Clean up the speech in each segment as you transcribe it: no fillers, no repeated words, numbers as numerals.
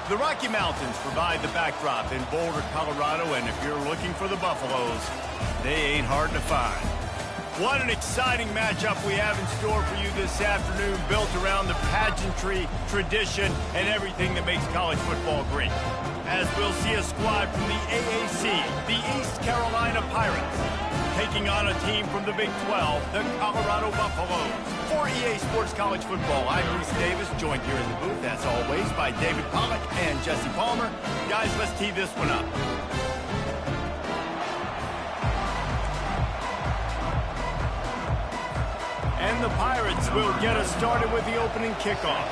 The Rocky Mountains provide the backdrop in Boulder, Colorado, and if you're looking for the Buffaloes, they ain't hard to find. What an exciting matchup we have in store for you this afternoon, built around the pageantry, tradition, and everything that makes college football great. As we'll see a squad from the AAC, the East Carolina Pirates, taking on a team from the Big 12, the Colorado Buffaloes. For EA Sports College Football, I'm Bruce Davis, joined here in the booth, as always, by David Pollack and Jesse Palmer. Guys, let's tee this one up. And the Pirates will get us started with the opening kickoff.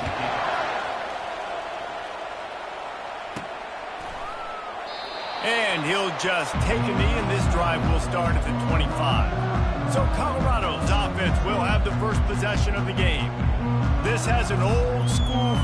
And he'll just take a knee, and this drive will start at the 25. So Colorado's offense will have the first possession of the game. This has an old school.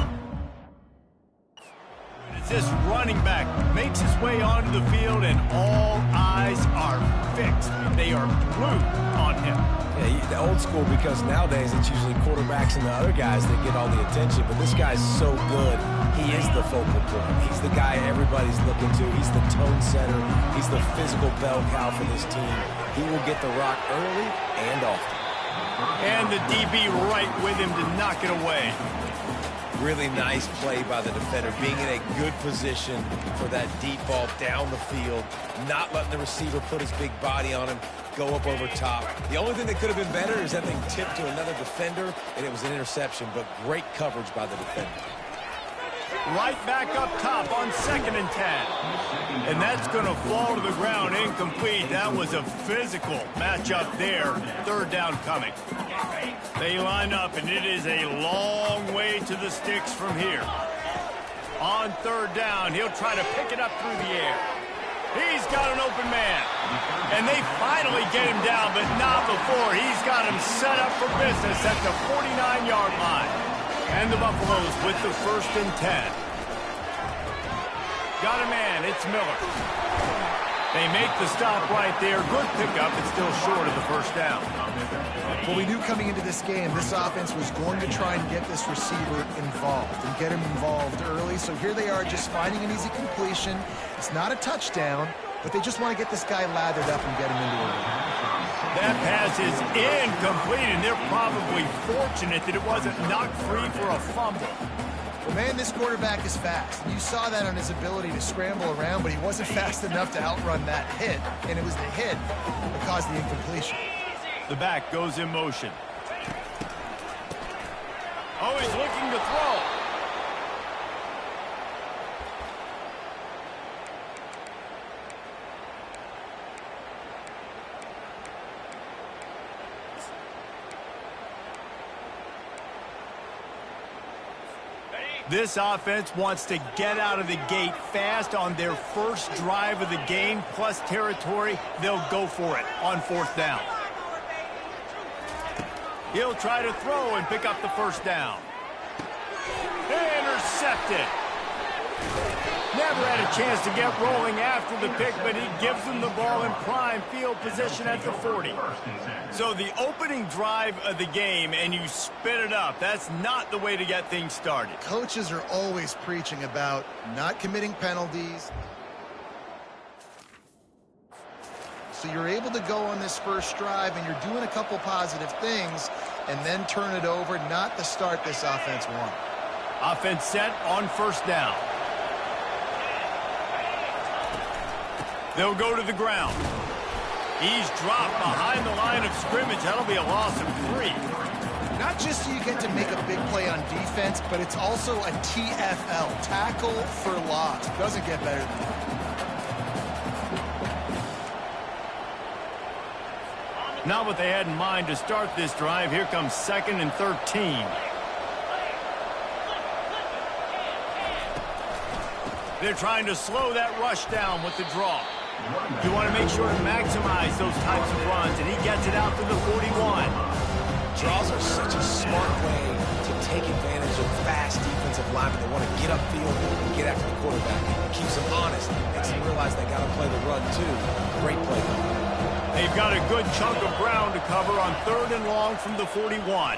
As this running back makes his way onto the field, and all eyes are fixed. They are glued on him. Yeah, the old school, because nowadays it's usually quarterbacks and the other guys that get all the attention, but this guy's so good. He is the focal point. He's the guy everybody's looking to. He's the tone setter. He's the physical bell cow for this team. He will get the rock early and often. And the DB right with him to knock it away. Really nice play by the defender, being in a good position for that deep ball down the field, not letting the receiver put his big body on him, go up over top. The only thing that could have been better is that thing tipped to another defender, and it was an interception, but great coverage by the defender. Right back up top on 2nd and 10. And that's going to fall to the ground, incomplete. That was a physical matchup there. 3rd down coming. They line up, and it is a long way to the sticks from here. On 3rd down, he'll try to pick it up through the air. He's got an open man. And they finally get him down, but not before. He's got him set up for business at the 49-yard line. And the Buffaloes with the 1st and 10. Got a man, it's Miller. They make the stop right there. Good pickup, but still short of the 1st down. Well, we knew coming into this game, this offense was going to try and get this receiver involved and get him involved early. So here they are just finding an easy completion. It's not a touchdown, but they just want to get this guy lathered up and get him into a lead. That pass is incomplete, and they're probably fortunate that it wasn't knocked free for a fumble. Well, man, this quarterback is fast. You saw that on his ability to scramble around, but he wasn't fast enough to outrun that hit, and it was the hit that caused the incompletion. The back goes in motion. Oh, he's looking to throw. This offense wants to get out of the gate fast on their first drive of the game, plus territory. They'll go for it on 4th down. He'll try to throw and pick up the 1st down. Intercepted. Never had a chance to get rolling after the pick, but he gives them the ball in prime field position at the 40. So the opening drive of the game, and you spit it up. That's not the way to get things started. Coaches are always preaching about not committing penalties. So you're able to go on this first drive, and you're doing a couple positive things, and then turn it over, not the start this offense wanted. Offense set on 1st down. They'll go to the ground. He's dropped behind the line of scrimmage. That'll be a loss of 3. Not just so you get to make a big play on defense, but it's also a TFL, tackle for loss. Doesn't get better than that. Not what they had in mind to start this drive. Here comes 2nd and 13. They're trying to slow that rush down with the draw. You want to make sure to maximize those types of runs, and he gets it out to the 41. Draws are such a smart way to take advantage of fast defensive linemen that want to get upfield and get after the quarterback. It keeps them honest, makes them realize they got to play the run too. Great play. They've got a good chunk of ground to cover on 3rd and long from the 41.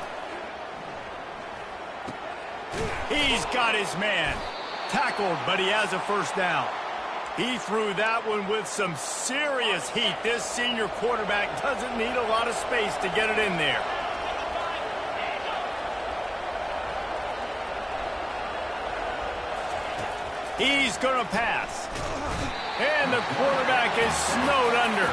He's got his man. Tackled, but he has a first down. He threw that one with some serious heat. This senior quarterback doesn't need a lot of space to get it in there. He's going to pass. And the quarterback is snowed under.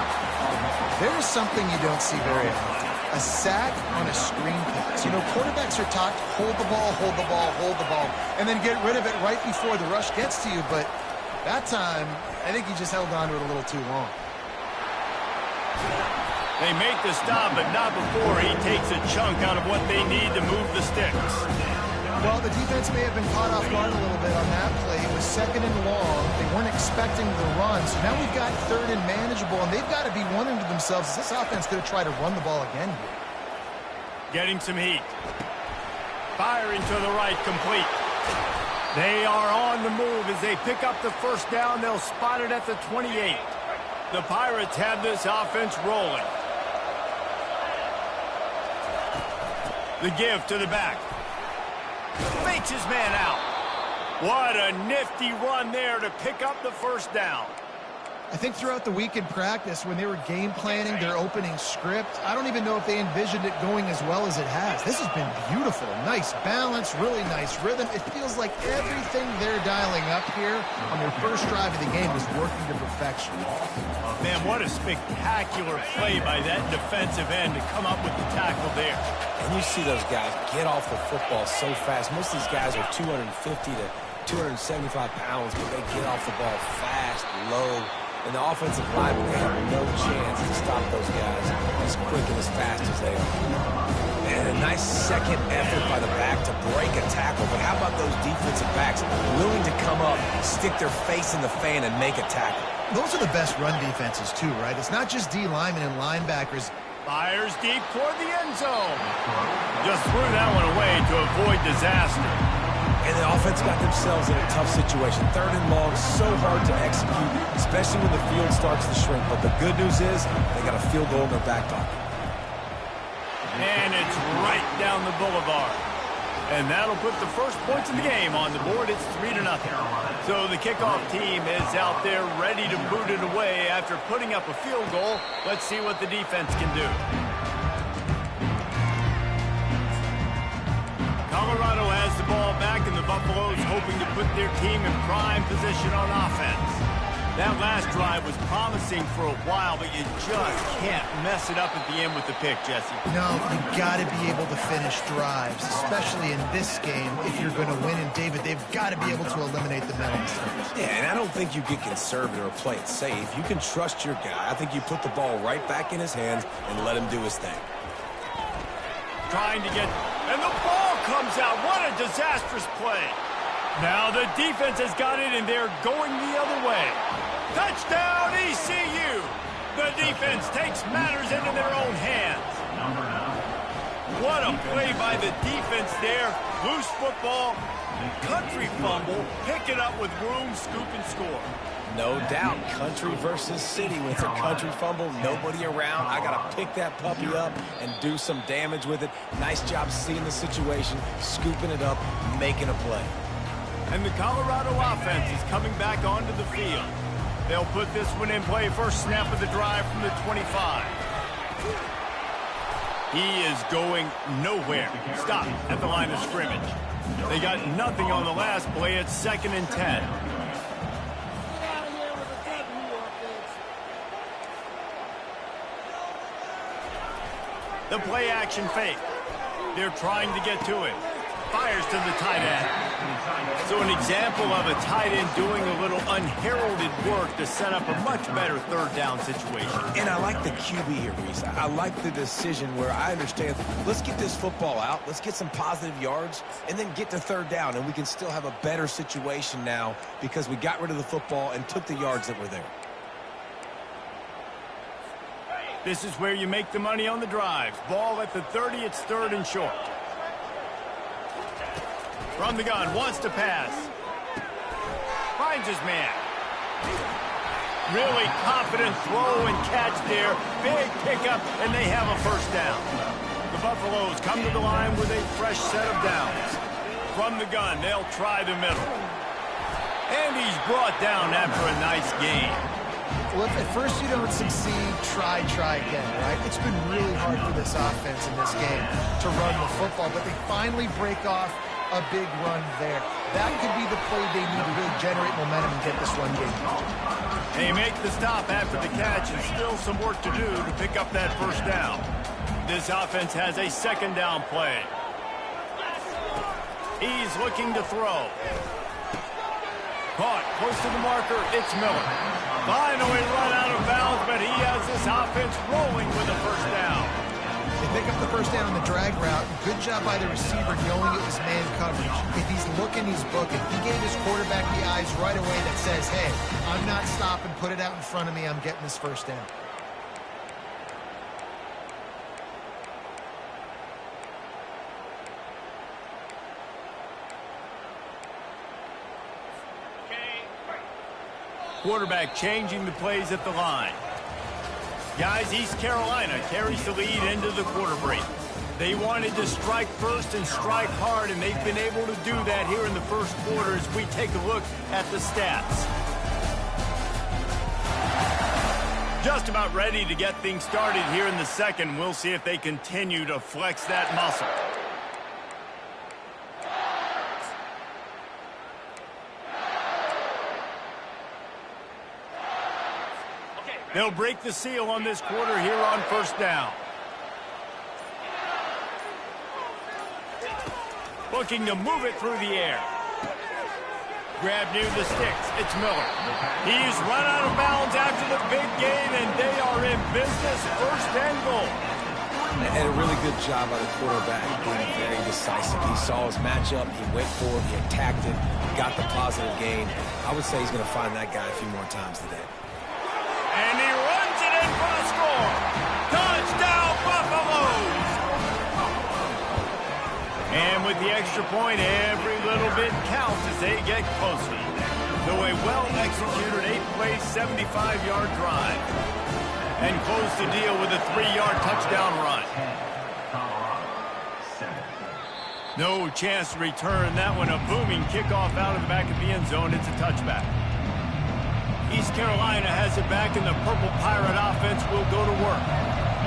There's something you don't see very often. A sack on a screen pass. You know, quarterbacks are taught to hold the ball, hold the ball, hold the ball, and then get rid of it right before the rush gets to you. But that time, I think he just held on to it a little too long. They make the stop, but not before he takes a chunk out of what they need to move the sticks. Well, the defense may have been caught off guard a little bit on that play. It was 2nd and long. They weren't expecting the run. So now we've got 3rd and manageable, and they've got to be wondering to themselves, is this offense going to try to run the ball again here? Getting some heat. Firing to the right, complete. They are on the move as they pick up the first down. They'll spot it at the 28. The Pirates have this offense rolling. The give to the back. Fakes his man out. What a nifty run there to pick up the first down. I think throughout the week in practice, when they were game planning their opening script, I don't even know if they envisioned it going as well as it has. This has been beautiful. Nice balance, really nice rhythm. It feels like everything they're dialing up here on their first drive of the game is working to perfection. Man, what a spectacular play by that defensive end to come up with the tackle there. And you see those guys get off the football so fast. Most of these guys are 250 to 275 pounds, but they get off the ball fast, low. And the offensive linemen, they have no chance to stop those guys as quick and as fast as they are. And a nice second effort by the back to break a tackle. But how about those defensive backs willing to come up, stick their face in the fan, and make a tackle? Those are the best run defenses, too, right? It's not just D linemen and linebackers. Fires deep toward the end zone. Just threw that one away to avoid disaster. And the offense got themselves in a tough situation. 3rd and long, so hard to execute, especially when the field starts to shrink. But the good news is they got a field goal in their back pocket. And it's right down the boulevard. And that'll put the first points in the game on the board. It's 3-0. So the kickoff team is out there ready to boot it away after putting up a field goal. Let's see what the defense can do. Colorado has the ball back, and the Buffaloes hoping to put their team in prime position on offense. That last drive was promising for a while, but you just can't mess it up at the end with the pick, Jesse. No, you've got to be able to finish drives, especially in this game. If you're going to win, and David, they've got to be able to eliminate the mental mistakes. Yeah, and I don't think you get conservative or play it safe. You can trust your guy. I think you put the ball right back in his hands and let him do his thing. Trying to get... And the ball comes out. What a disastrous play. Now the defense has got it, and they're going the other way. Touchdown, ECU. The defense takes matters into their own hands. What a play by the defense there. Loose football, country fumble, pick it up with room, scoop, and score. No doubt, country versus city. When it's a country fumble, nobody around. I got to pick that puppy up and do some damage with it. Nice job seeing the situation, scooping it up, making a play. And the Colorado offense is coming back onto the field. They'll put this one in play. First snap of the drive from the 25. He is going nowhere. Stop at the line of scrimmage. They got nothing on the last play. It's 2nd and 10. The play action fake. They're trying to get to it. Fires to the tight end. So an example of a tight end doing a little unheralded work to set up a much better 3rd down situation. And I like the QB here, Reese. I like the decision where I understand, let's get this football out, let's get some positive yards, and then get to 3rd down, and we can still have a better situation now because we got rid of the football and took the yards that were there. This is where you make the money on the drives. Ball at the 30, it's 3rd and short. From the gun, wants to pass. Finds his man. Really confident throw and catch there. Big pickup, and they have a first down. The Buffaloes come to the line with a fresh set of downs. From the gun, they'll try the middle. And he's brought down after a nice gain. Well, if at first you don't succeed, try again, right? It's been really hard for this offense in this game to run the football, but they finally break off a big run there. That could be the play they need to really generate momentum and get this run game. They make the stop after the catch, and still some work to do to pick up that first down. This offense has a second down play. He's looking to throw. Caught close to the marker, it's Miller. Finally run out of bounds, but he has this offense rolling with a first down. They pick up the first down on the drag route. Good job by the receiver knowing it was man coverage. If he's looking, he's booking. He gave his quarterback the eyes right away that says, hey, I'm not stopping, put it out in front of me, I'm getting this first down. Quarterback changing the plays at the line. Guys, East Carolina carries the lead into the quarter break. They wanted to strike first and strike hard, and they've been able to do that here in the first quarter as we take a look at the stats. Just about ready to get things started here in the second. We'll see if they continue to flex that muscle. They'll break the seal on this quarter here on first down. Looking to move it through the air. Grab near the sticks. It's Miller. He's run out of bounds after the big gain, and they are in business, first and goal. And a really good job by the quarterback being very decisive. He saw his matchup, he went for it, he attacked it, got the positive gain. I would say he's going to find that guy a few more times today. And he runs it in for the score. Touchdown, Buffaloes! And with the extra point, every little bit counts as they get closer. So a well-executed 8-play, 75-yard drive. And close the deal with a 3-yard touchdown run. No chance to return that one. A booming kickoff out of the back of the end zone. It's a touchback. East Carolina has it back, and the Purple Pirate offense will go to work.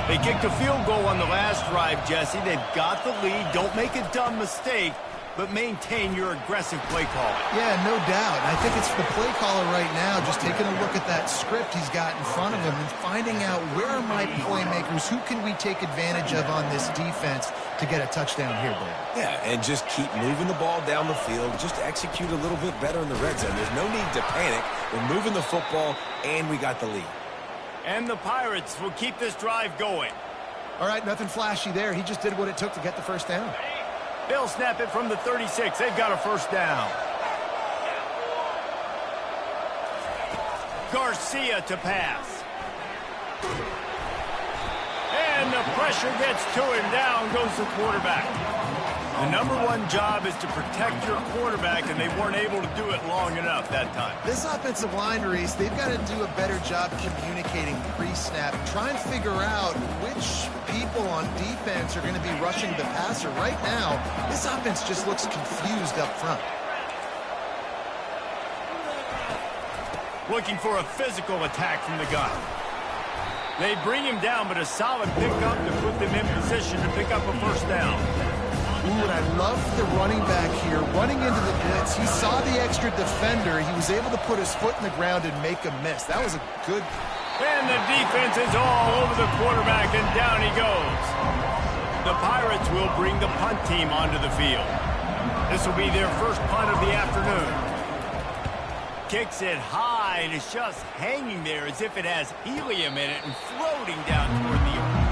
They kicked a field goal on the last drive, Jesse. They've got the lead. Don't make a dumb mistake, but maintain your aggressive play call. Yeah, no doubt. I think it's the play caller right now just taking a look at that script he's got in front of him and finding out where are my playmakers, who can we take advantage of on this defense to get a touchdown here, Dave. Yeah, and just keep moving the ball down the field. Just execute a little bit better in the red zone. There's no need to panic. We're moving the football, and we got the lead. And the Pirates will keep this drive going. All right, nothing flashy there. He just did what it took to get the first down. They'll snap it from the 36. They've got a first down. Garcia to pass. And the pressure gets to him. Down goes the quarterback. The number one job is to protect your quarterback, and they weren't able to do it long enough that time. This offensive line, Reese, they've got to do a better job communicating pre-snap. Try and figure out which people on defense are going to be rushing the passer. Right now, this offense just looks confused up front. Looking for a physical attack from the gun. They bring him down, but a solid pickup to put them in position to pick up a first down. Ooh, and I love the running back here. Running into the blitz, he saw the extra defender. He was able to put his foot in the ground and make a miss. That was a good... And the defense is all over the quarterback, and down he goes. The Pirates will bring the punt team onto the field. This will be their first punt of the afternoon. Kicks it high, and it's just hanging there as if it has helium in it and floating down toward the earth.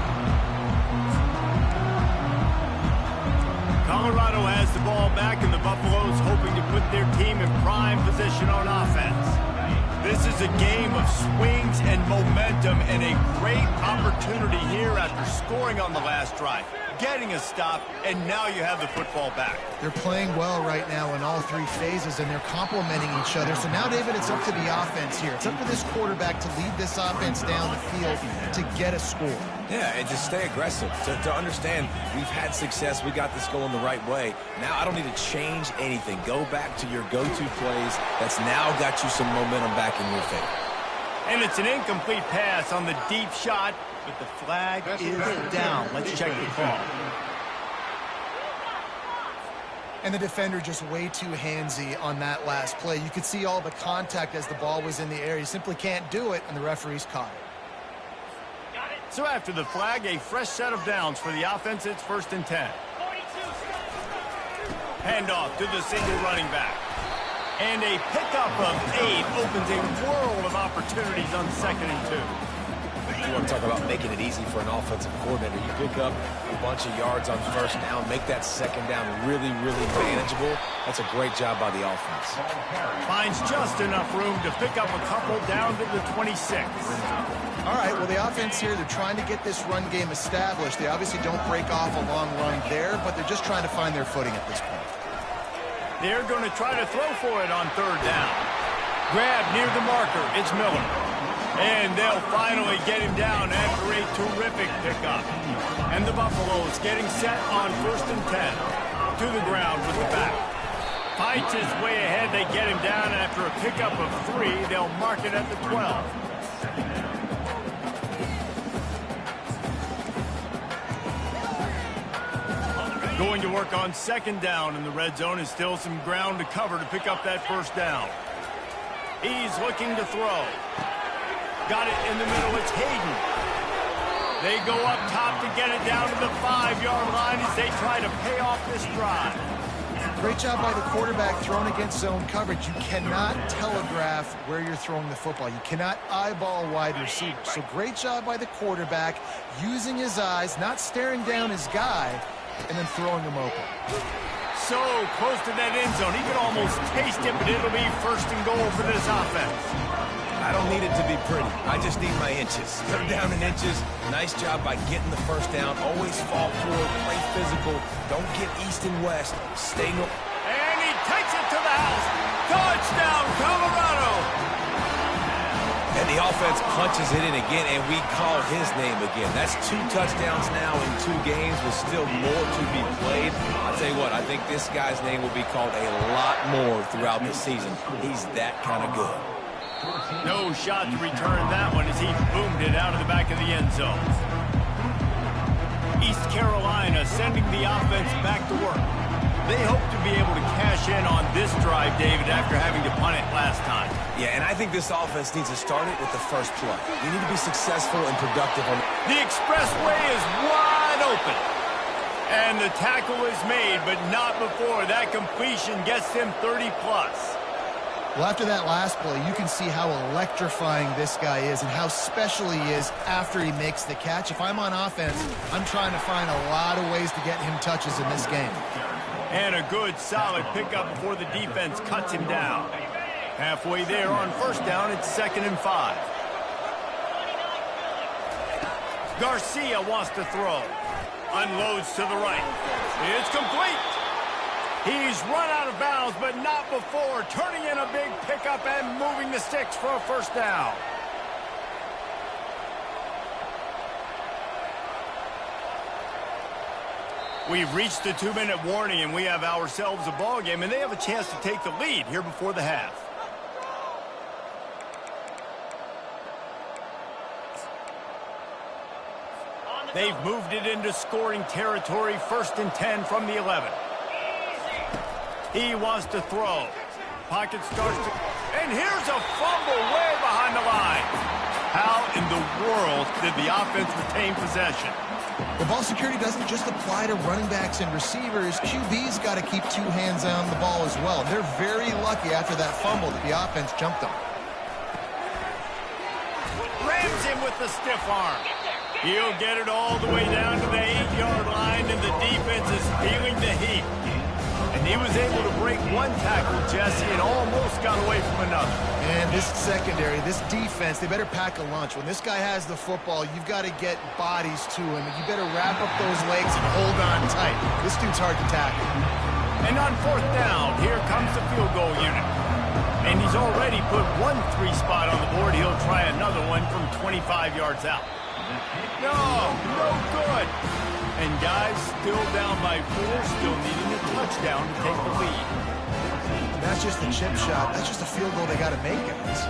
Colorado has the ball back, and the Buffaloes hoping to put their team in prime position on offense. This is a game of swings and momentum, and a great opportunity here after scoring on the last drive. getting a stop, and now you have the football back. They're playing well right now in all three phases, and they're complementing each other. So now, David, it's up to the offense here. It's up to this quarterback to lead this offense down the field to get a score. Yeah, and just stay aggressive. To understand we've had success, we got this going the right way. Now I don't need to change anything. Go back to your go-to plays. That's now got you some momentum back in your favor. And it's an incomplete pass on the deep shot, but the flag is down. Let's check the call. And the defender just way too handsy on that last play. You could see all the contact as the ball was in the air. You simply can't do it, and the referee's caught it. So after the flag, a fresh set of downs for the offense. It's 1st and 10. Handoff to the single running back. And a pickup of 8 opens a world of opportunities on 2nd and 2. You want to talk about making it easy for an offensive coordinator. You pick up a bunch of yards on 1st down, make that 2nd down really, really manageable. That's a great job by the offense. Finds just enough room to pick up a couple down to the 26. All right, well, the offense here, they're trying to get this run game established. They obviously don't break off a long run there, but they're just trying to find their footing at this point. They're going to try to throw for it on 3rd down. Grab near the marker. It's Miller. And they'll finally get him down after a terrific pickup. And the Buffaloes getting set on 1st and 10. To the ground with the back. Fights his way ahead. They get him down after a pickup of 3. They'll mark it at the 12. Going to work on 2nd down in the red zone, and still some ground to cover to pick up that 1st down. He's looking to throw. Got it in the middle. It's Hayden. They go up top to get it down to the 5-yard line as they try to pay off this drive. Great job by the quarterback throwing against zone coverage. You cannot telegraph where you're throwing the football. You cannot eyeball wide receivers. So great job by the quarterback using his eyes, not staring down his guy, and then throwing him open. So close to that end zone. He could almost taste it, but it'll be 1st and goal for this offense. I don't need it to be pretty. I just need my inches. They're down in inches. Nice job by getting the 1st down. Always fall forward, play physical. Don't get east and west. Stay no. And he takes it to the house. Touchdown, Colorado. And the offense punches it in again, and we call his name again. That's 2 touchdowns now in 2 games with still more to be played. I'll tell you what, I think this guy's name will be called a lot more throughout the season. He's that kind of good. No shot to return that one as he boomed it out of the back of the end zone. East Carolina sending the offense back to work. They hope to be able to cash in on this drive, David, after having to punt it last time. Yeah, and I think this offense needs to start it with the first play. You need to be successful and productive on the expressway is wide open. And the tackle is made, but not before that completion gets them 30-plus. Well, after that last play, you can see how electrifying this guy is and how special he is after he makes the catch. If I'm on offense, I'm trying to find a lot of ways to get him touches in this game. And a good, solid pickup before the defense cuts him down. Halfway there on 1st down, it's 2nd and 5. Garcia wants to throw. Unloads to the right. It's complete. He's run out of bounds, but not before turning in a big pickup and moving the sticks for a 1st down. We've reached the 2-minute warning, and we have ourselves a ball game, and they have a chance to take the lead here before the half. They've moved it into scoring territory, 1st and 10 from the 11. He wants to throw. Pocket starts to... And here's a fumble way behind the line. How in the world did the offense retain possession? The ball security doesn't just apply to running backs and receivers. QB's got to keep 2 hands on the ball as well. They're very lucky after that fumble that the offense jumped on. Rams him with the stiff arm. He'll get it all the way down to the 8-yard line, and the defense is feeling the heat. And he was able to break one tackle, Jesse, and almost got away from another. And this secondary, this defense, they better pack a lunch. When this guy has the football, you've got to get bodies to him. You better wrap up those legs and hold on tight. This dude's hard to tackle. And on fourth down, here comes the field goal unit. And he's already put 1-3 spot on the board. He'll try another one from 25 yards out. No good. And guys, still down by 4, still needing a touchdown to take the lead. That's just a chip shot. That's just a field goal they got to make, guys.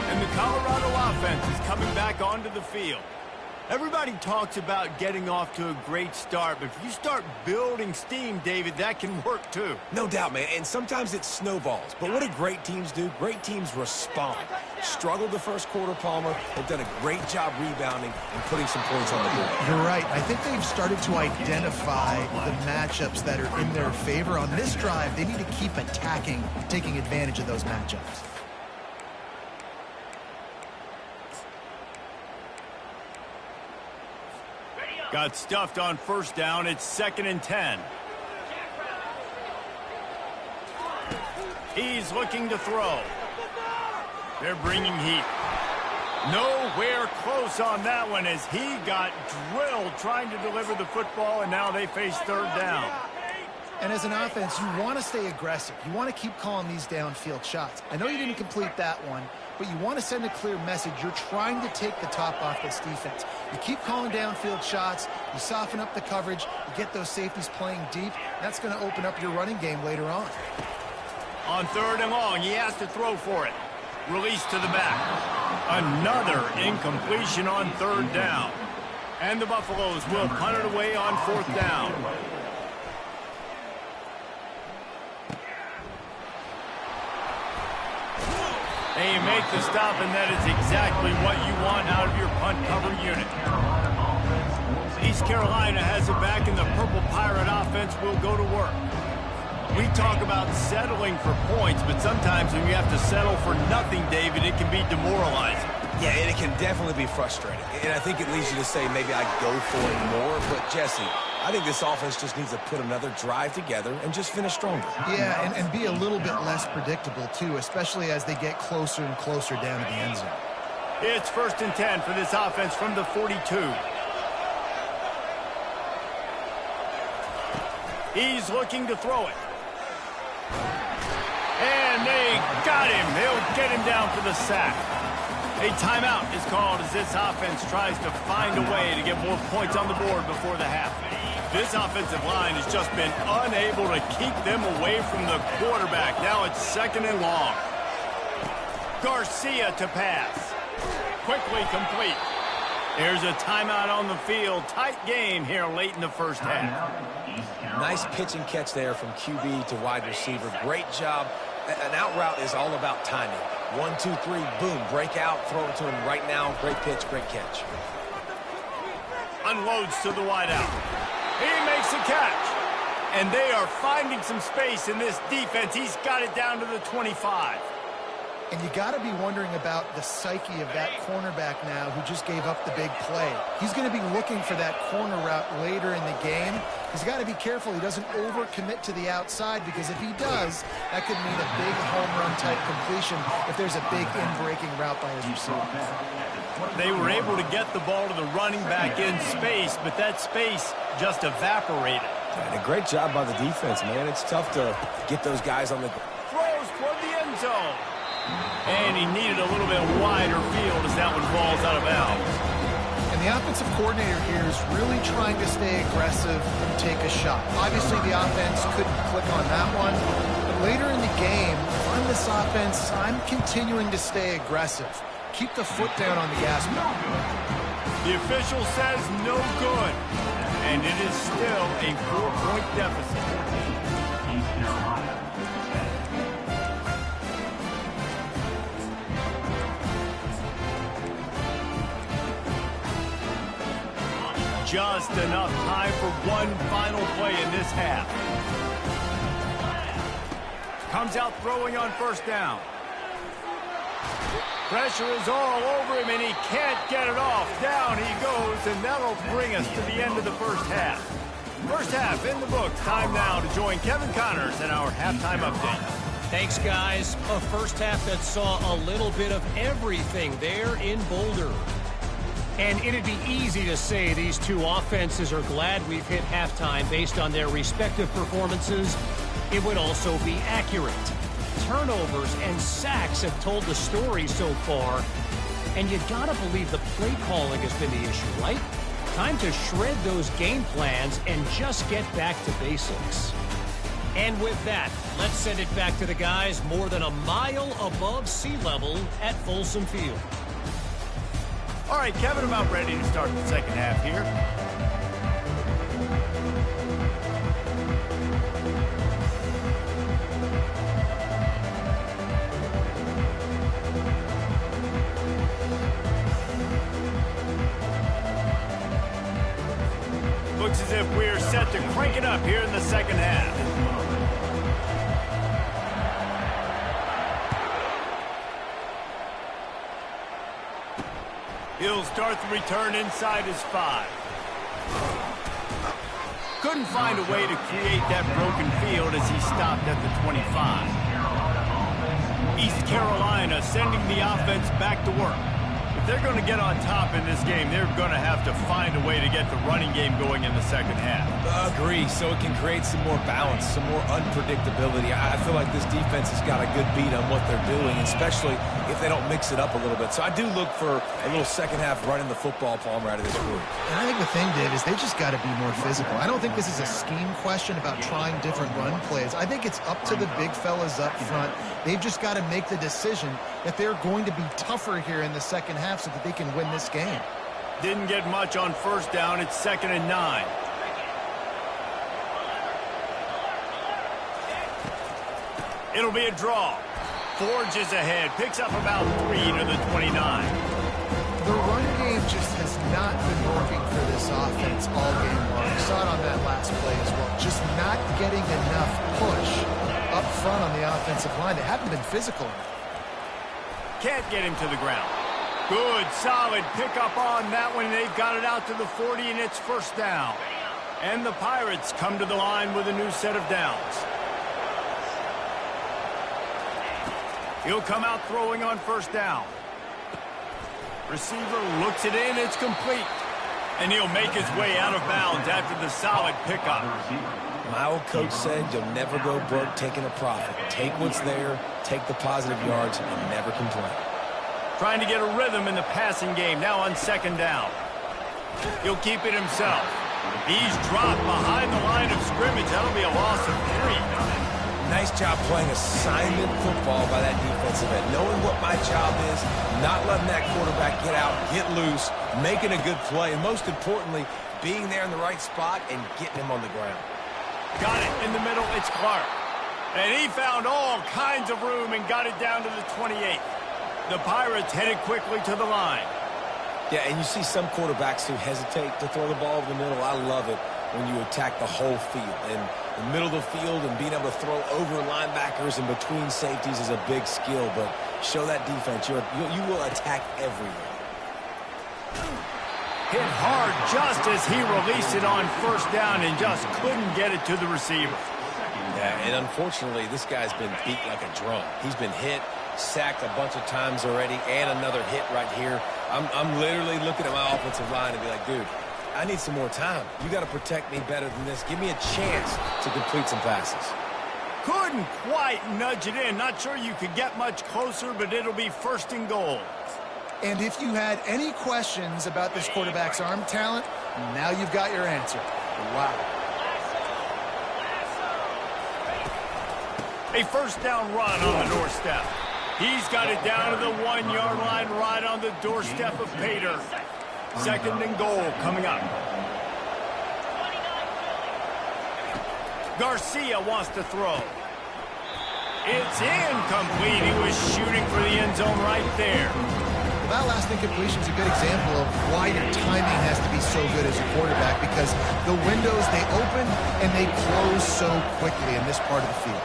And the Colorado offense is coming back onto the field. Everybody talks about getting off to a great start, but if you start building steam, David, that can work too. No doubt, man, and sometimes it snowballs. But what do great teams do? Great teams respond. Struggled the first quarter, Palmer. They've done a great job rebounding and putting some points on the board. You're right. I think they've started to identify the matchups that are in their favor. On this drive, they need to keep attacking, taking advantage of those matchups. Got stuffed on first down. It's 2nd and 10. He's looking to throw. They're bringing heat. Nowhere close on that one as he got drilled trying to deliver the football, and now they face third down. And as an offense, you want to stay aggressive. You want to keep calling these downfield shots. I know you didn't complete that one, but you want to send a clear message. You're trying to take the top off this defense. You keep calling downfield shots. You soften up the coverage. You get those safeties playing deep. That's going to open up your running game later on. On 3rd and long, he has to throw for it. Release to the back. Another incompletion on 3rd down. And the Buffaloes will punt it away on 4th down. And you make the stop, and that is exactly what you want out of your punt cover unit. East Carolina has it back, and the Purple Pirate offense will go to work. We talk about settling for points, but sometimes when you have to settle for nothing, David, it can be demoralizing. Yeah, and it can definitely be frustrating. And I think it leads you to say maybe I go for it more. But, Jesse, I think this offense just needs to put another drive together and just finish stronger. Yeah, and be a little bit less predictable, too, especially as they get closer and closer down to the end zone. It's 1st and 10 for this offense from the 42. He's looking to throw it. And they got him. They'll get him down for the sack. A timeout is called as this offense tries to find a way to get more points on the board before the half. This offensive line has just been unable to keep them away from the quarterback. Now it's 2nd and long. Garcia to pass. Quickly complete. There's a timeout on the field. Tight game here late in the first half. Nice pitch and catch there from QB to wide receiver. Great job. An out route is all about timing. 1, 2, 3, boom, break out, throw it to him right now. Great pitch, great catch. Unloads to the wideout. He makes a catch. And they are finding some space in this defense. He's got it down to the 25. And you got to be wondering about the psyche of that cornerback now who just gave up the big play. He's going to be looking for that corner route later in the game. He's got to be careful he doesn't overcommit to the outside, because if he does, that could mean a big home run type completion if there's a big in-breaking route by his receiver. They were able to get the ball to the running back in space, but that space just evaporated. And a great job by the defense, man. It's tough to get those guys on the... Throws toward the end zone. And he needed a little bit wider field as that one falls out of bounds. And the offensive coordinator here is really trying to stay aggressive and take a shot. Obviously, the offense couldn't click on that one. But later in the game, on this offense, I'm continuing to stay aggressive. Keep the foot down on the gas pedal. The official says no good. And it is still a 4-point deficit. Just enough time for one final play in this half. Comes out throwing on first down. Pressure is all over him, and he can't get it off. Down he goes, and that'll bring us to the end of the first half. First half in the books. Time now to join Kevin Connors in our halftime update. Thanks, guys. A first half that saw a little bit of everything there in Boulder. And it'd be easy to say these two offenses are glad we've hit halftime based on their respective performances. It would also be accurate. Turnovers and sacks have told the story so far. And you gotta believe the play calling has been the issue, right? Time to shred those game plans and just get back to basics. And with that, let's send it back to the guys more than a mile above sea level at Folsom Field. All right, Kevin, about ready to start the second half here. Looks as if we're set to crank it up here in the second half. He'll start the return inside his 5. Couldn't find a way to create that broken field as he stopped at the 25. East Carolina sending the offense back to work. If they're going to get on top in this game, they're going to have to find a way to get the running game going in the second half. Agree, so it can create some more balance, some more unpredictability. I feel like this defense has got a good beat on what they're doing, especially if they don't mix it up a little bit. So I do look for a little second half running the football Palmer out of this group. And I think the thing, Dave, is they just got to be more physical. I don't think this is a scheme question about trying different run plays. I think it's up to the big fellas up front. They've just got to make the decision that they're going to be tougher here in the second half so that they can win this game. Didn't get much on first down. It's 2nd and 9. It'll be a draw. Forges ahead. Picks up about 3 to the 29. The run game just has not been working for this offense all game long. We saw it on that last play as well. Just not getting enough push up front on the offensive line. They haven't been physical enough. Can't get him to the ground. Good, solid pickup on that one. They've got it out to the 40, and it's first down. And the Pirates come to the line with a new set of downs. He'll come out throwing on first down. Receiver looks it in. It's complete. And he'll make his way out of bounds after the solid pickup. My old coach said you'll never go broke taking a profit. Take what's there, take the positive yards, and never complain. Trying to get a rhythm in the passing game now on 2nd down. He'll keep it himself. He's dropped behind the line of scrimmage. That'll be a loss of 3. Nice job playing assignment football by that defensive end. Knowing what my job is, not letting that quarterback get out, get loose, making a good play, and most importantly, being there in the right spot and getting him on the ground. Got it in the middle. It's Clark. And he found all kinds of room and got it down to the 28. The Pirates headed quickly to the line. Yeah, and you see some quarterbacks who hesitate to throw the ball over the middle. I love it when you attack the whole field. And the middle of the field and being able to throw over linebackers and between safeties is a big skill. But show that defense. You will attack everywhere. Hit hard just as he released it on first down and just couldn't get it to the receiver. Yeah, and unfortunately, this guy's been beat like a drum. He's been hit, sacked a bunch of times already, and another hit right here. I'm literally looking at my offensive line and be like, dude, I need some more time. You got to protect me better than this. Give me a chance to complete some passes. Couldn't quite nudge it in. Not sure you could get much closer, but it'll be 1st and goal. And if you had any questions about this quarterback's arm talent, now you've got your answer. Wow. A first down run on the doorstep. He's got it down to the 1-yard line right on the doorstep of Pater. 2nd and goal coming up. Garcia wants to throw. It's incomplete. He was shooting for the end zone right there. That last incompletion is a good example of why your timing has to be so good as a quarterback, because the windows, they open and they close so quickly in this part of the field.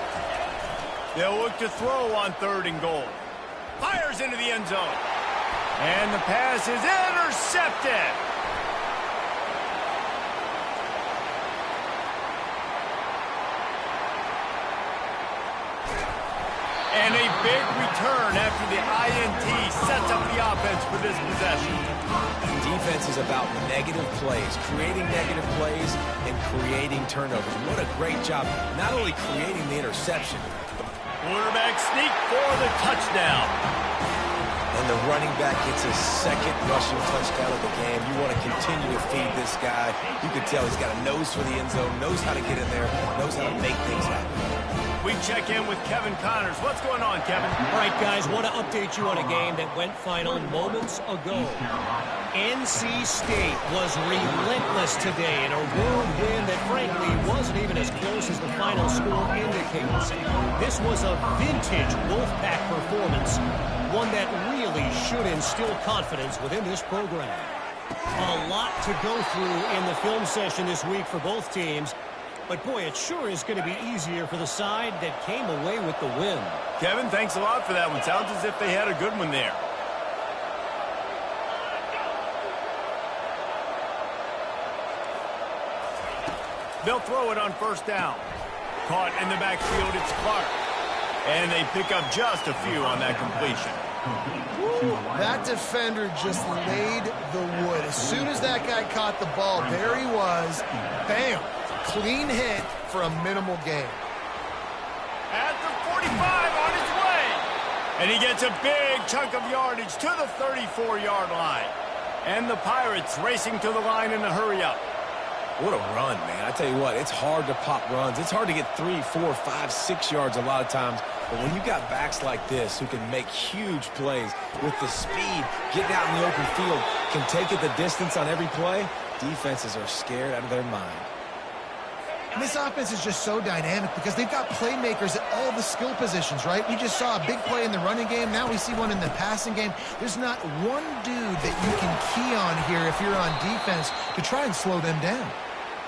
They'll look to throw on 3rd and goal. Fires into the end zone. And the pass is intercepted. And a big return after the INT sets up the offense for this possession. Defense is about negative plays, creating negative plays, and creating turnovers. What a great job, not only creating the interception. Quarterback sneak for the touchdown. And the running back gets his second rushing touchdown of the game. You want to continue to feed this guy. You can tell he's got a nose for the end zone, knows how to get in there, knows how to make things happen. We check in with Kevin Connors. What's going on, Kevin? All right, guys, want to update you on a game that went final moments ago. NC State was relentless today in a road win that, frankly, wasn't even as close as the final score indicates. This was a vintage Wolfpack performance, one that really should instill confidence within this program. A lot to go through in the film session this week for both teams. But, boy, it sure is going to be easier for the side that came away with the win. Kevin, thanks a lot for that one. Sounds as if they had a good one there. They'll throw it on first down. Caught in the backfield, it's Clark. And they pick up just a few on that completion. That defender just laid the wood. As soon as that guy caught the ball, there he was. Bam! Clean hit for a minimal gain. At the 45 on his way. And he gets a big chunk of yardage to the 34-yard line. And the Pirates racing to the line in a hurry-up. What a run, man. I tell you what, it's hard to pop runs. It's hard to get 3, 4, 5, 6 yards a lot of times. But when you got backs like this who can make huge plays with the speed, getting out in the open field, can take it the distance on every play, defenses are scared out of their mind. And this offense is just so dynamic because they've got playmakers at all the skill positions, right? We just saw a big play in the running game. Now we see one in the passing game. There's not one dude that you can key on here if you're on defense to try and slow them down.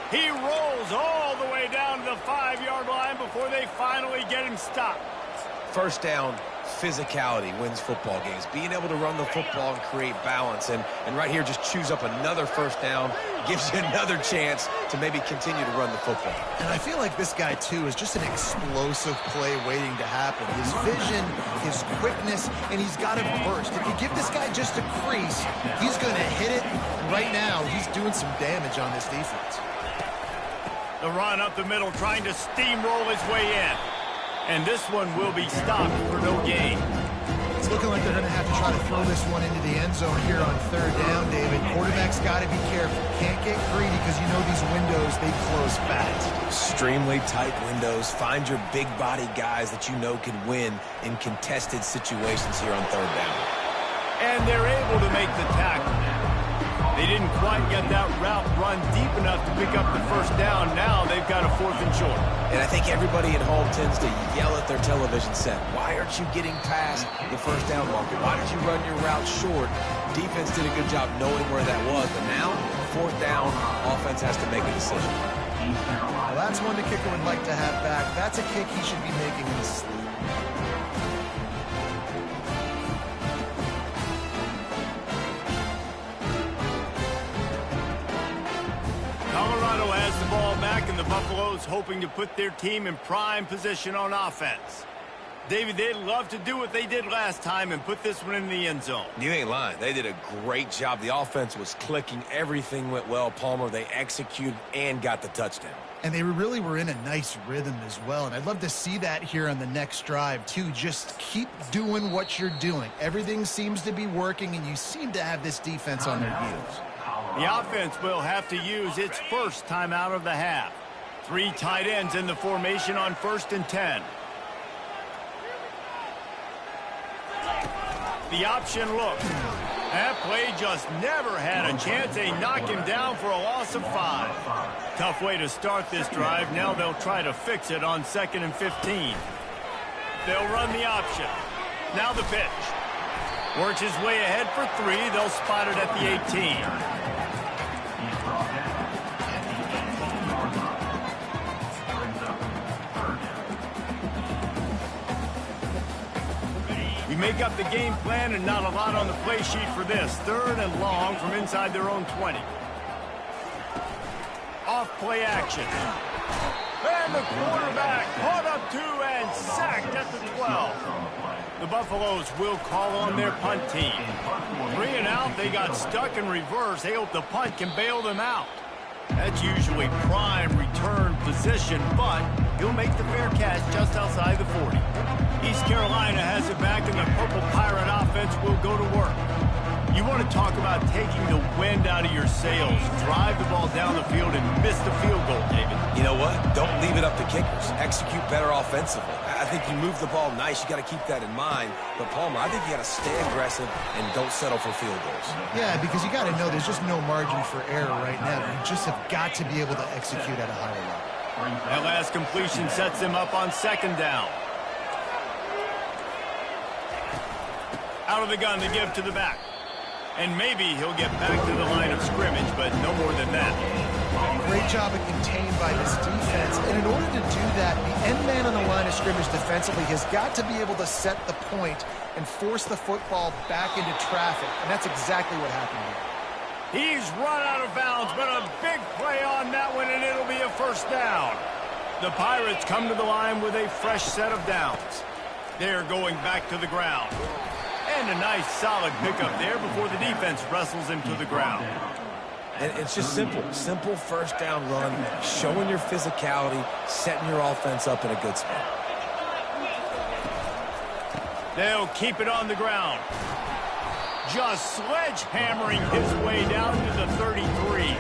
He rolls all the way down to the 5-yard line before they finally get him stopped. First down, physicality wins football games. Being able to run the football and create balance. And right here, just choose up another first down. Gives you another chance to maybe continue to run the football. And I feel like this guy, too, is just an explosive play waiting to happen. His vision, his quickness, and he's got a burst. If you give this guy just a crease, he's going to hit it. And right now, he's doing some damage on this defense. The run up the middle, trying to steamroll his way in. And this one will be stopped for no gain. It's looking like they're going to have to try to throw this one into the end zone here on third down, David. Quarterback's got to be careful. Can't get greedy because you know these windows, they close fast. Extremely tight windows. Find your big body guys that you know can win in contested situations here on third down. And they're able to make the tackle. They didn't quite get that route run deep enough to pick up the first down. Now they've got a 4th and short. And I think everybody at home tends to yell at their television set. Why aren't you getting past the first down marker? Why did you run your route short? Defense did a good job knowing where that was. But now, 4th down, offense has to make a decision. Well, that's one the kicker would like to have back. That's a kick he should be making in his sleep. Colorado has the ball back, and the Buffaloes hoping to put their team in prime position on offense. David, they'd love to do what they did last time and put this one in the end zone. You ain't lying. They did a great job. The offense was clicking. Everything went well. Palmer, they executed and got the touchdown. And they really were in a nice rhythm as well. And I'd love to see that here on the next drive, too. Just keep doing what you're doing. Everything seems to be working, and you seem to have this defense on their heels. The offense will have to use its first timeout of the half. 3 tight ends in the formation on 1st and 10. The option look. That play just never had a chance. They knock him down for a loss of 5. Tough way to start this drive. Now they'll try to fix it on 2nd and 15. They'll run the option. Now the pitch. Works his way ahead for 3. They'll spot it at the 18. We make up the game plan and not a lot on the play sheet for this. 3rd and long from inside their own 20. Off play action. And the quarterback caught up 2 and sacked at the 12. The Buffaloes will call on their punt team. 3 and out, they got stuck in reverse. They hope the punt can bail them out. That's usually prime return position, but he'll make the fair catch just outside the 40. East Carolina has it back, and the Purple Pirate offense will go to work. You want to talk about taking the wind out of your sails. Drive the ball down the field and miss the field goal, David. You know what? Don't leave it up to kickers. Execute better offensively. I think you move the ball nice. You got to keep that in mind. But, Palmer, I think you got to stay aggressive and don't settle for field goals. Yeah, because you got to know there's just no margin for error right now. You just have got to be able to execute at a higher level. That last completion sets him up on 2nd down. Out of the gun to give to the back. And maybe he'll get back to the line of scrimmage, but no more than that. Great job of contained by this defense. And in order to do that, the end man on the line of scrimmage defensively has got to be able to set the point and force the football back into traffic. And that's exactly what happened here. He's run out of bounds, but a big play on that one, and it'll be a 1st down. The Pirates come to the line with a fresh set of downs. They're going back to the ground. And a nice solid pickup there before the defense wrestles him to the ground. And it's just simple. Simple 1st down run, showing your physicality, setting your offense up in a good spot. They'll keep it on the ground. Just sledgehammering his way down to the 33.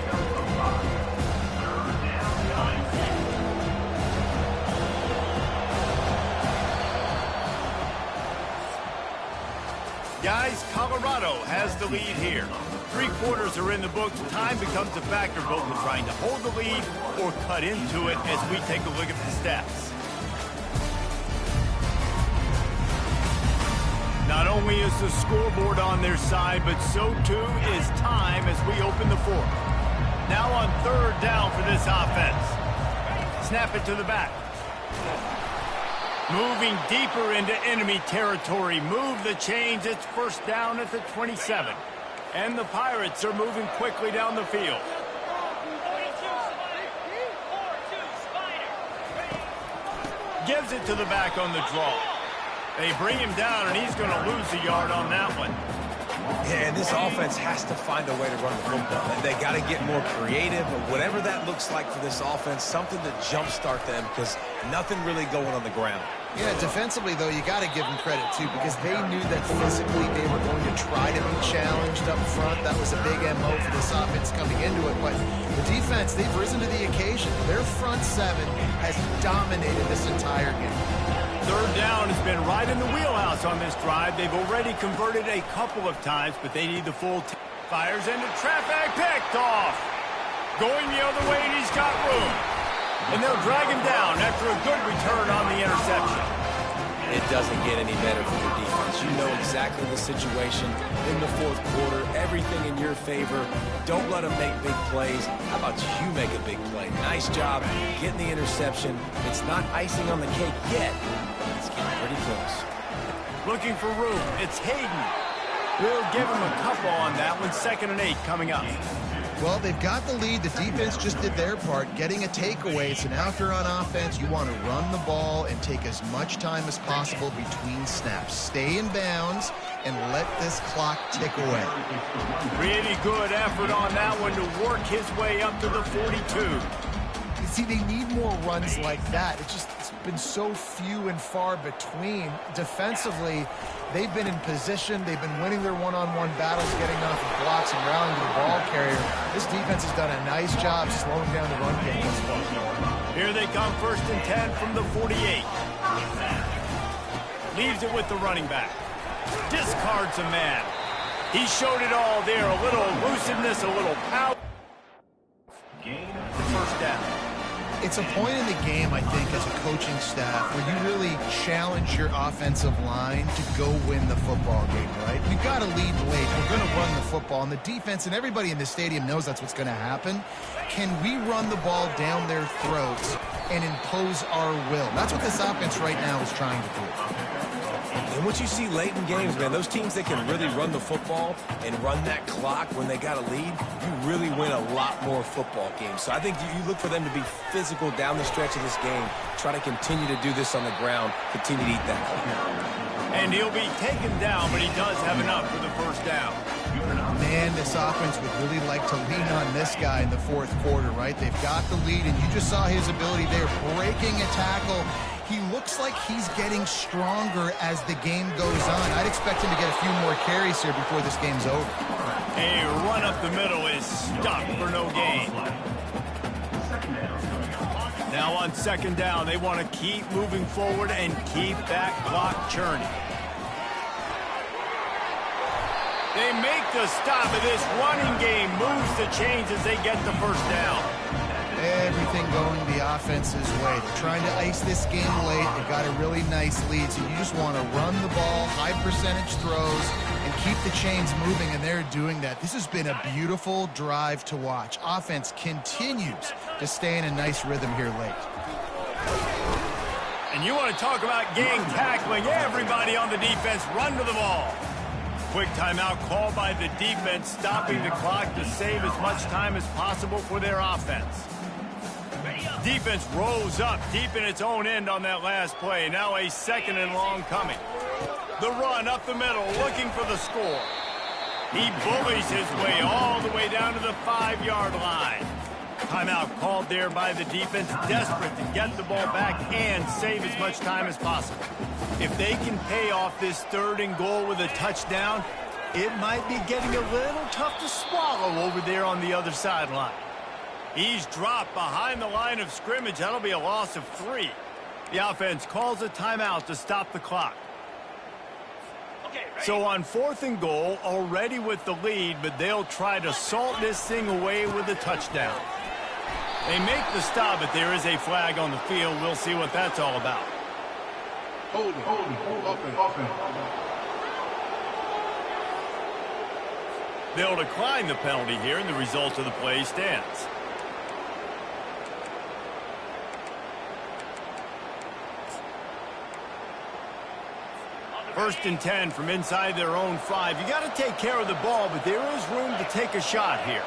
Guys, Colorado has the lead here. 3 quarters are in the books. Time becomes a factor both in trying to hold the lead or cut into it as we take a look at the stats. Not only is the scoreboard on their side, but so too is time as we open the 4th. Now on 3rd down for this offense. Snap it to the back. Moving deeper into enemy territory. Move the chains. It's 1st down at the 27. And the Pirates are moving quickly down the field. Gives it to the back on the draw. They bring him down, and he's going to lose a yard on that one. Yeah, and this offense has to find a way to run the football. And they got to get more creative, or whatever that looks like for this offense, something to jumpstart them, because nothing really going on the ground. Yeah, defensively, though, you got to give them credit, too, because they knew that physically they were going to try to be challenged up front. That was a big MO for this offense coming into it. But the defense, they've risen to the occasion. Their front 7 has dominated this entire game. 3rd down has been right in the wheelhouse on this drive. They've already converted a couple of times, but they need the full fires into traffic, picked off. Going the other way, and he's got room. And they'll drag him down after a good return on the interception. It doesn't get any better for your defense. You know exactly the situation in the 4th quarter. Everything in your favor. Don't let them make big plays. How about you make a big play? Nice job getting the interception. It's not icing on the cake yet. It's getting pretty close. Looking for room. It's Hayden. We'll give him a couple on that one. 2nd and 8 coming up. Well, they've got the lead. The defense just did their part, getting a takeaway. So now if you're on offense, you want to run the ball and take as much time as possible between snaps. Stay in bounds and let this clock tick away. Really good effort on that one to work his way up to the 42. You see, they need more runs like that. It's been so few and far between. Defensively, they've been in position. They've been winning their one-on-one battles, getting off of blocks and rallying to the ball carrier. This defense has done a nice job slowing down the run game thus far. Here they come, 1st and 10 from the 48. Leaves it with the running back. Discards a man. He showed it all there. A little elusiveness, a little power. 1st down. It's a point in the game, I think, as a coaching staff where you really challenge your offensive line to go win the football game, right? We've got to lead late. We're going to run the football. And the defense and everybody in the stadium knows that's what's going to happen. Can we run the ball down their throats and impose our will? That's what this offense right now is trying to do. And what you see late in games, man, those teams that can really run the football and run that clock when they got a lead, you really win a lot more football games. So I think you look for them to be physical down the stretch of this game, try to continue to do this on the ground, continue to eat that clock. And he'll be taken down, but he does have enough for the first down. Man, this offense would really like to lean on this guy in the fourth quarter, right? They've got the lead, and you just saw his ability there, breaking a tackle. He looks like he's getting stronger as the game goes on. I'd expect him to get a few more carries here before this game's over. A run up the middle is stopped for no gain. Now on second down, they want to keep moving forward and keep that clock churning. They make the stop, and this running game moves the chains as they get the first down. Everything going the offense's way. They're trying to ice this game late. They've got a really nice lead, so you just want to run the ball, high percentage throws, and keep the chains moving, and they're doing that. This has been a beautiful drive to watch. Offense continues to stay in a nice rhythm here late. And you want to talk about gang tackling. Everybody on the defense run to the ball. Quick timeout called by the defense, stopping the clock to save as much time as possible for their offense. Defense rose up deep in its own end on that last play. Now a second and long coming. The run up the middle, looking for the score. He bullies his way all the way down to the 5-yard line. Timeout called there by the defense, desperate to get the ball back and save as much time as possible. If they can pay off this third and goal with a touchdown, it might be getting a little tough to swallow over there on the other sideline. He's dropped behind the line of scrimmage. That'll be a loss of 3. The offense calls a timeout to stop the clock. So on fourth and goal, already with the lead, but they'll try to salt this thing away with a touchdown. They make the stop, but there is a flag on the field. We'll see what that's all about. Hold it. They'll decline the penalty here, and the result of the play stands. First and 10 from inside their own 5. You got to take care of the ball, but there is room to take a shot here.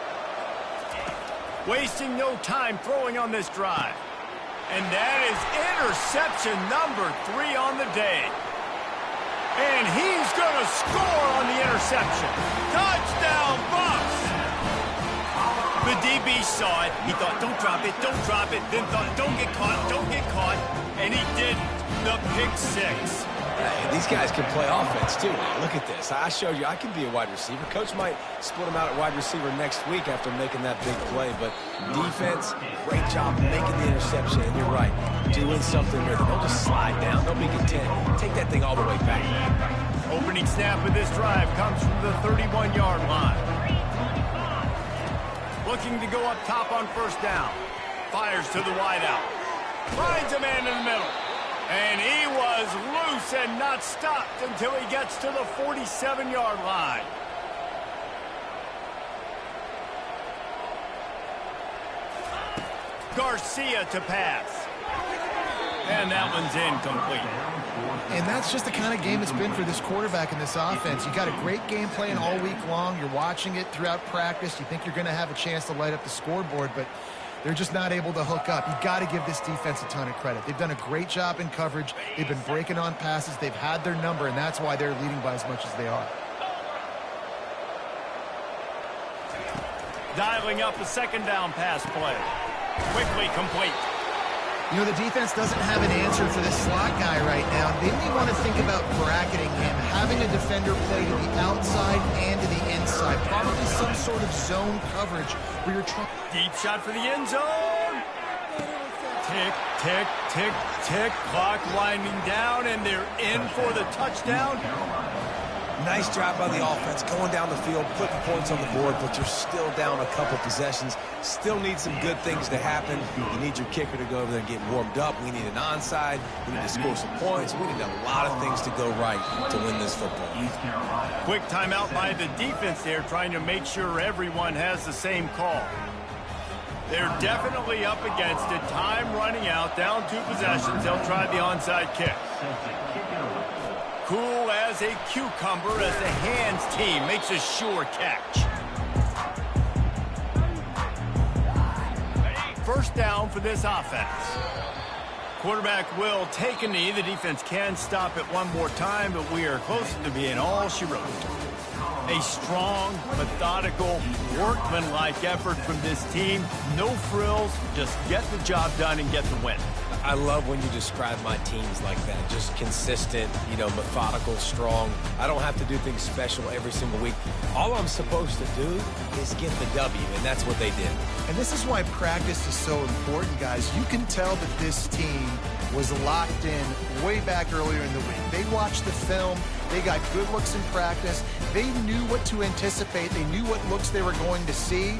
Wasting no time throwing on this drive. And that is interception number 3 on the day. And he's going to score on the interception. Touchdown, Bucks! The DB saw it. He thought, don't drop it, don't drop it. Then thought, don't get caught, don't get caught. And he didn't. The pick 6. Hey, these guys can play offense, too. Look at this. I showed you I can be a wide receiver. Coach might split him out at wide receiver next week after making that big play. But defense, great job making the interception. And you're right, doing something with it. Don't just slide down. Don't be content. Take that thing all the way back. Opening snap of this drive comes from the 31-yard line. Looking to go up top on first down. Fires to the wideout. Finds a man in the middle. And he was loose and not stopped until he gets to the 47-yard line. Garcia to pass. And that one's incomplete. And that's just the kind of game it's been for this quarterback in this offense. You got a great game plan all week long. You're watching it throughout practice. You think you're going to have a chance to light up the scoreboard, but they're just not able to hook up. You've got to give this defense a ton of credit. They've done a great job in coverage. They've been breaking on passes. They've had their number, and that's why they're leading by as much as they are. Dialing up a second down pass play. Quickly complete. You know, the defense doesn't have an answer for this slot guy right now. They may want to think about bracketing him, having a defender play to the outside and to the inside. Probably some sort of zone coverage where you're trying. Deep shot for the end zone. Tick, tick, tick, tick. Clock winding down, and they're in for the touchdown. Nice job by the offense, going down the field, putting points on the board, but you're still down a couple possessions. Still need some good things to happen. You need your kicker to go over there and get warmed up. We need an onside. We need to score some points. We need a lot of things to go right to win this football. Quick timeout by the defense there, trying to make sure everyone has the same call. They're definitely up against it. Time running out, down 2 possessions. They'll try the onside kick. Cool as a cucumber as the hands team makes a sure catch. First down for this offense. Quarterback will take a knee. The defense can stop it one more time, but we are close to being all she wrote. A strong, methodical, workmanlike effort from this team. No frills, just get the job done and get the win. I love when you describe my teams like that. Just consistent, methodical, strong. I don't have to do things special every single week. All I'm supposed to do is get the W, and that's what they did. And this is why practice is so important, guys. You can tell that this team was locked in way back earlier in the week. They watched the film. They got good looks in practice. They knew what to anticipate. They knew what looks they were going to see.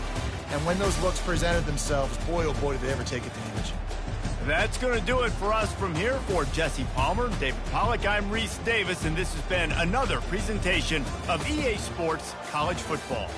And when those looks presented themselves, boy, oh boy, did they ever take advantage. That's going to do it for us from here. For Jesse Palmer, David Pollack, I'm Reese Davis, and this has been another presentation of EA Sports College Football.